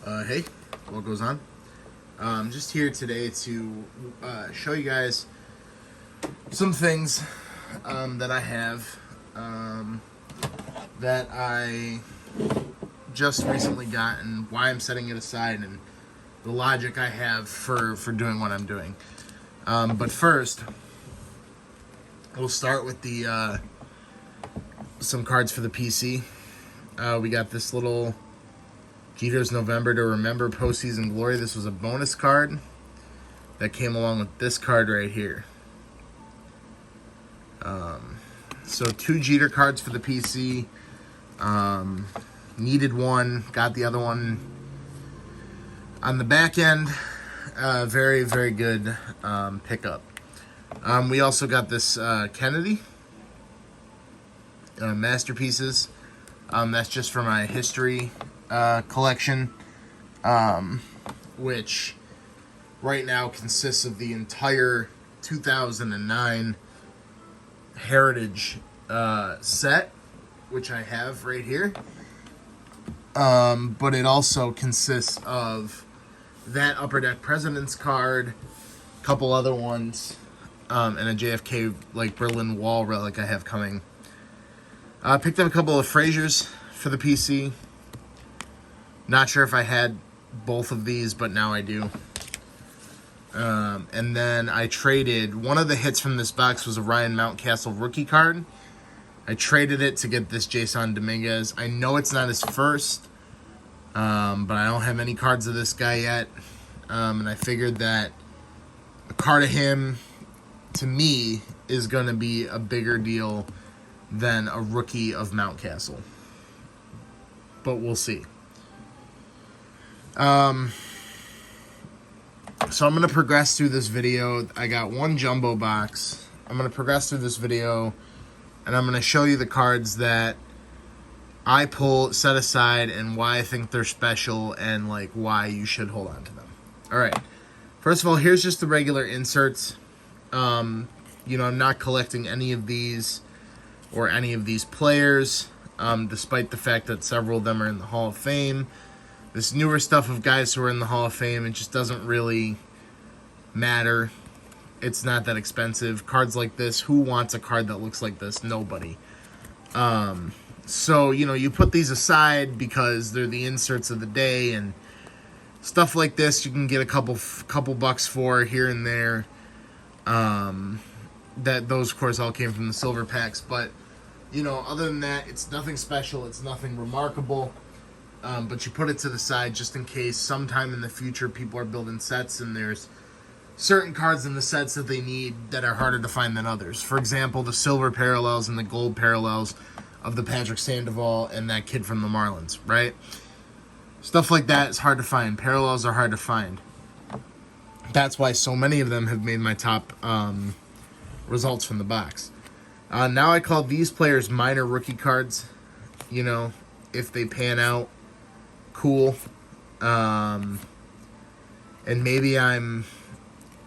Hey, what goes on? I'm just here today to show you guys some things that I have that I just recently got and why I'm setting it aside and the logic I have for doing what I'm doing. But first, we'll start with the some cards for the PC. We got this little Jeter's November to Remember Postseason Glory. This was a bonus card that came along with this card right here. So 2 Jeter cards for the PC. Needed one, got the other one on the back end. Very, very good pickup. We also got this Kennedy Masterpieces. That's just for my history collection, which right now consists of the entire 2009 Heritage set, which I have right here. But it also consists of that Upper Deck President's card, a couple other ones, and a JFK like Berlin Wall relic I have coming. I picked up a couple of Fraziers for the PC. Not sure if I had both of these, but now I do. And then I traded, one of the hits from this box was a Ryan Mountcastle rookie card. I traded it to get this Jason Dominguez. I know it's not his first, but I don't have any cards of this guy yet. And I figured that a card of him, to me, is going to be a bigger deal than a rookie of Mountcastle. But we'll see. So I'm going to progress through this video. I got one jumbo box. I'm going to progress through this video, and I'm going to show you the cards that I pull, set aside, and why I think they're special, and like why you should hold on to them. All right. First of all, here's just the regular inserts. I'm not collecting any of these or any of these players, despite the fact that several of them are in the Hall of Fame. This newer stuff of guys who are in the Hall of Fame, it just doesn't really matter. It's not that expensive. Cards like this, who wants a card that looks like this? Nobody. So, you put these aside because they're the inserts of the day, and stuff like this you can get a couple bucks for here and there. Those, of course, all came from the silver packs. But, other than that, it's nothing special. It's nothing remarkable. But you put it to the side just in case sometime in the future people are building sets and there's certain cards in the sets that they need that are harder to find than others. For example, the silver parallels and the gold parallels of the Patrick Sandoval and that kid from the Marlins, right? Stuff like that is hard to find. Parallels are hard to find. That's why so many of them have made my top results from the box. Now I call these players minor rookie cards. If they pan out, cool. And maybe I'm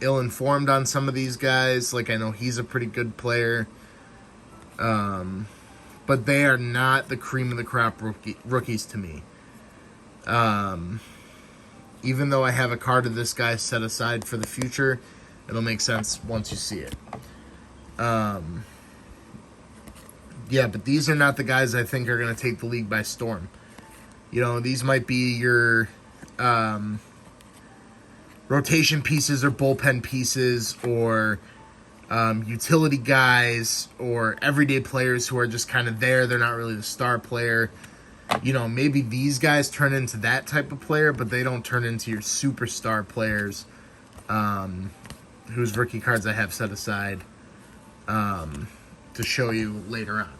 ill-informed on some of these guys. Like, I know he's a pretty good player. But they are not the cream of the crop rookies to me. Even though I have a card of this guy set aside for the future, it'll make sense once you see it. Yeah, but these are not the guys I think are going to take the league by storm. These might be your rotation pieces or bullpen pieces or utility guys or everyday players who are just kind of there. They're not really the star player. Maybe these guys turn into that type of player, but they don't turn into your superstar players whose rookie cards I have set aside to show you later on.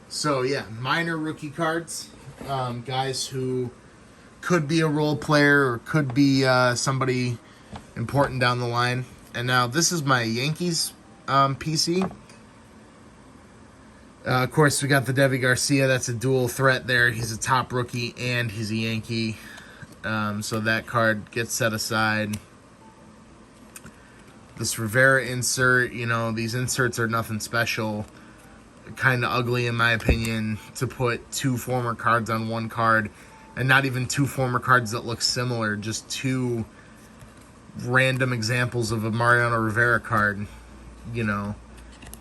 So, yeah, minor rookie cards. Guys who could be a role player or could be somebody important down the line. And now this is my Yankees PC. Of course, we got the Deivi Garcia. That's a dual threat there. He's a top rookie and he's a Yankee. So that card gets set aside. This Rivera insert, these inserts are nothing special. Kind of ugly in my opinion to put 2 former cards on one card and not even two former cards that look similar, just two random examples of a Mariano Rivera card, you know.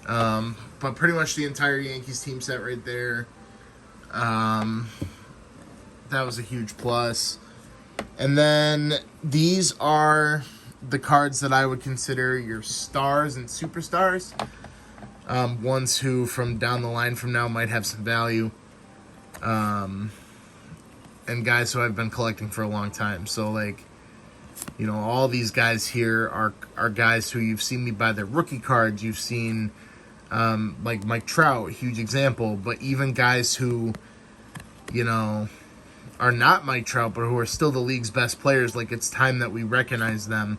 But pretty much the entire Yankees team set right there. That was a huge plus. And then these are the cards that I would consider your stars and superstars. Ones who from down the line from now might have some value. And guys who I've been collecting for a long time. So like, you know, all these guys here are guys who you've seen me buy their rookie cards. You've seen like Mike Trout, huge example. But even guys who, you know, are not Mike Trout, but who are still the league's best players, like it's time that we recognize them.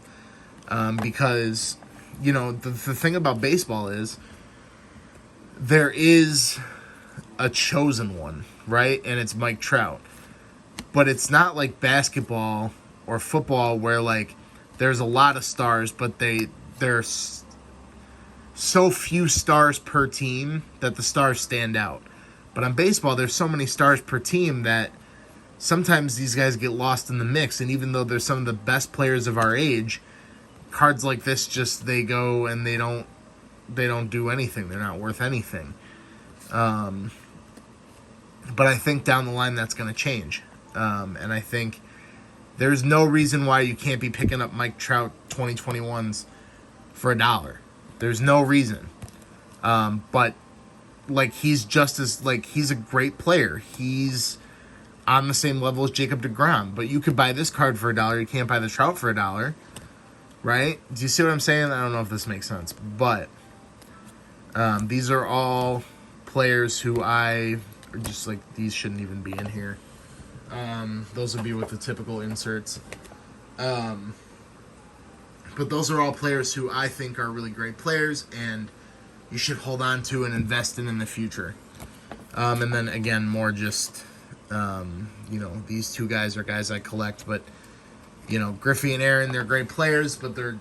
Because, you know, the thing about baseball is there is a chosen one, right? And it's Mike Trout. But it's not like basketball or football where, like, there's a lot of stars, but there's so few stars per team that the stars stand out. But on baseball, there's so many stars per team that sometimes these guys get lost in the mix. And even though they're some of the best players of our age, cards like this just, they go and they don't do anything. They're not worth anything. But I think down the line that's going to change. And I think there's no reason why you can't be picking up Mike Trout 2021s for $1. There's no reason. But like, he's just as, like, he's a great player. He's on the same level as Jacob deGrom. But you could buy this card for $1. You can't buy the Trout for $1. Right? Do you see what I'm saying? I don't know if this makes sense. But these are all players who I are just like, these shouldn't even be in here. Those would be with the typical inserts. But those are all players who I think are really great players and you should hold on to and invest in the future. And then again, more just, you know, these two guys are guys I collect, but, you know, Griffey and Aaron, they're great players, but they're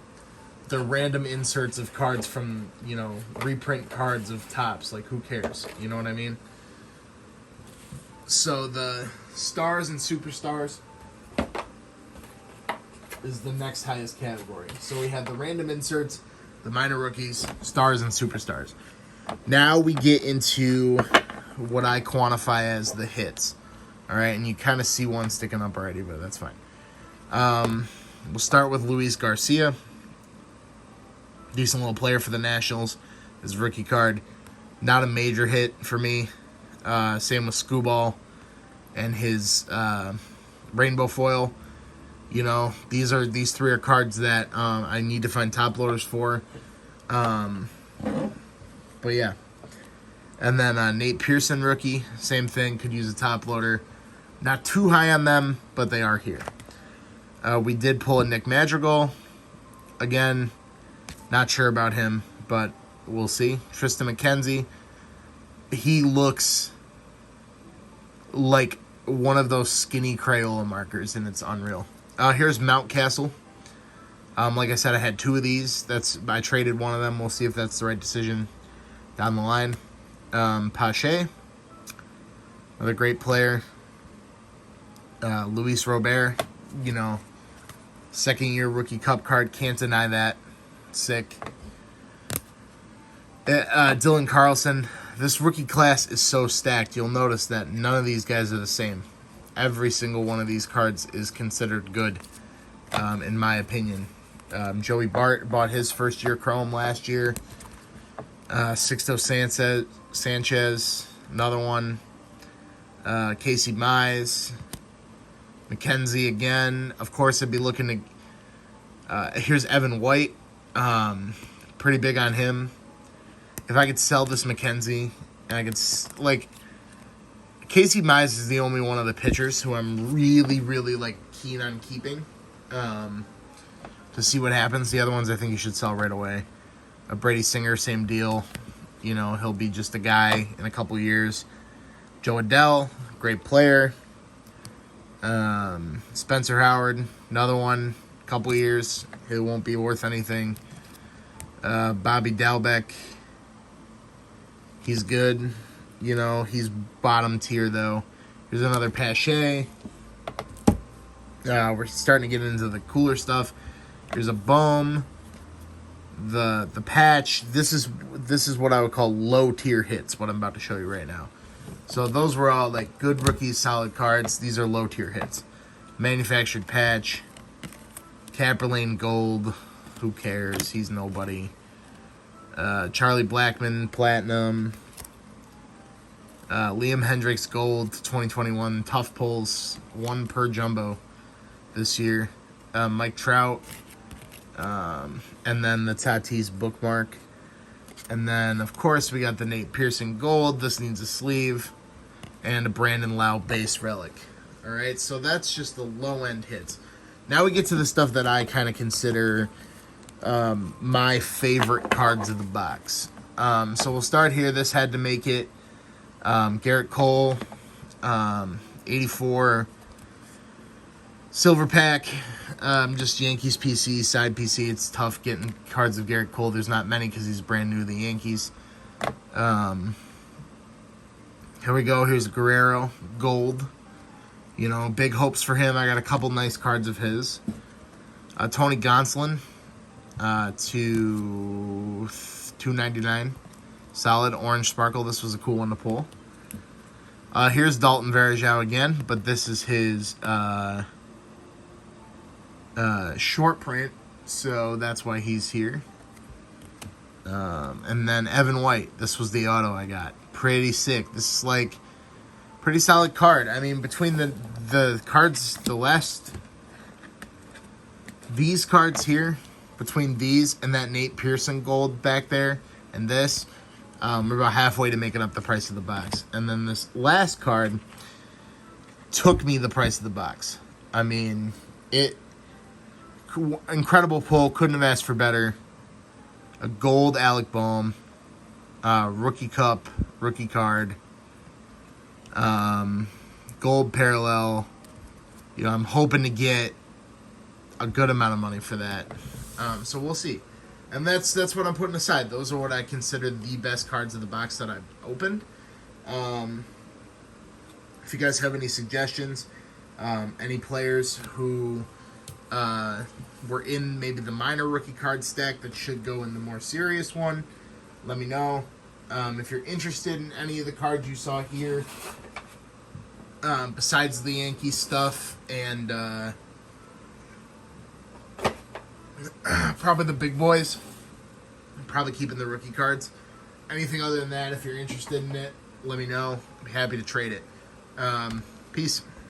random inserts of cards from, you know, reprint cards of Topps. Like, who cares? You know what I mean? So the stars and superstars is the next highest category. So we have the random inserts, the minor rookies, stars, and superstars. Now we get into what I quantify as the hits. All right, and you kind of see one sticking up already, but that's fine. We'll start with Luis Garcia. Decent little player for the Nationals. His rookie card. Not a major hit for me. Same with Skubal and his rainbow foil. You know, these three are cards that I need to find top loaders for. But yeah. And then Nate Pearson, rookie. Same thing. Could use a top loader. Not too high on them, but they are here. We did pull a Nick Madrigal. Again, not sure about him, but we'll see. Tristan McKenzie. He looks like one of those skinny Crayola markers, and it's unreal. Here's Mountcastle. Like I said, I had two of these. I traded one of them. We'll see if that's the right decision down the line. Pache, another great player. Luis Robert, you know, second-year rookie cup card. Can't deny that. Sick. Dylan Carlson. This rookie class is so stacked. You'll notice that none of these guys are the same. Every single one of these cards is considered good, in my opinion. Joey Bart bought his first-year Chrome last year. Sixto Sanchez, another one. Casey Mize. McKenzie again. Of course, I'd be looking to... here's Evan White. Pretty big on him. If I could sell this McKenzie, and I could... Like, Casey Mize is the only one of the pitchers who I'm really, really, like, keen on keeping. To see what happens. The other ones I think you should sell right away. Brady Singer, same deal. You know, he'll be just a guy in a couple years. Joe Adell, great player. Spencer Howard, another one, couple years. It won't be worth anything. Bobby Dalbec, he's good. You know, he's bottom tier, though. Here's another Pache. We're starting to get into the cooler stuff. There's a Bohm, the patch. This is what I would call low tier hits. What I'm about to show you right now. So those were all like good rookies, solid cards. These are low tier hits. Manufactured patch, Capperlane Gold. Who cares? He's nobody. Charlie Blackmon Platinum. Liam Hendricks Gold 2021. Tough pulls, 1 per jumbo this year. Mike Trout. And then the Tatis bookmark. And then, of course, we got the Nate Pearson Gold. This needs a sleeve. And a Brandon Lau base relic. Alright, so that's just the low-end hits. Now we get to the stuff that I kind of consider my favorite cards of the box. So we'll start here. This had to make it. Garrett Cole, 84 silver pack. Just Yankees PC, side PC. It's tough getting cards of Garrett Cole. There's not many because he's brand new to the Yankees. Here we go. Here's Guerrero Gold. You know, big hopes for him. I got a couple nice cards of his. Tony Gonsolin to $2.99. Solid orange sparkle. This was a cool one to pull. Here's Dalton Varejao again, but this is his short print, so that's why he's here. And then Evan White. This was the auto I got. Pretty sick. This is like pretty solid card. I mean, between the cards, these cards here, between these and that Nate Pearson Gold back there, and this, we're about halfway to making up the price of the box. And then this last card took me the price of the box. I mean, incredible pull. Couldn't have asked for better. A gold Alec Bohm, rookie cup, rookie card, gold parallel. You know, I'm hoping to get a good amount of money for that. So we'll see. And that's what I'm putting aside. Those are what I consider the best cards of the box that I've opened. If you guys have any suggestions, any players who were in maybe the minor rookie card stack that should go in the more serious one, let me know. If you're interested in any of the cards you saw here, besides the Yankee stuff and probably the big boys, I'm probably keeping the rookie cards. Anything other than that, if you're interested in it, let me know. I'd be happy to trade it. Peace.